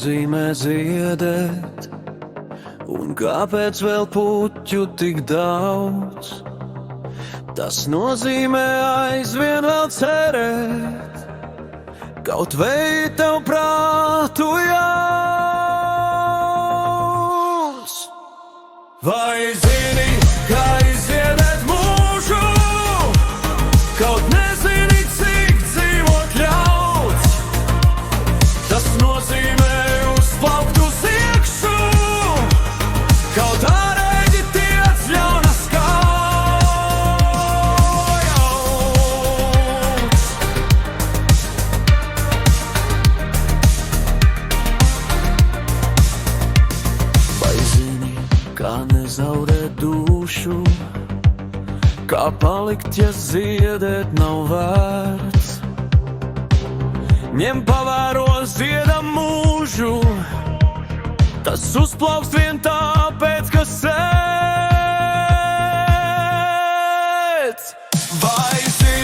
nozīmē ziedēt, un kāpēc vēl puķu tik daudz? Tas nozīmē aizvien vēl cerēt, kaut vai tev prātu jaus. Vai zini, kā izziedēt mūžu, kaut nezini, cik dzīvot ļauts? Tas nozīmē uzplaukt uz iekšu, kaut ārēģi tiec ļaunas kaujas. Vai zini, kā nezaudēt dušu, kā palikt, ja ziedēt nav vērts? Ņem pavēro, ziedam mūžu, tas uzplaukst vien tāpēc, ka sēdz. Vai zini,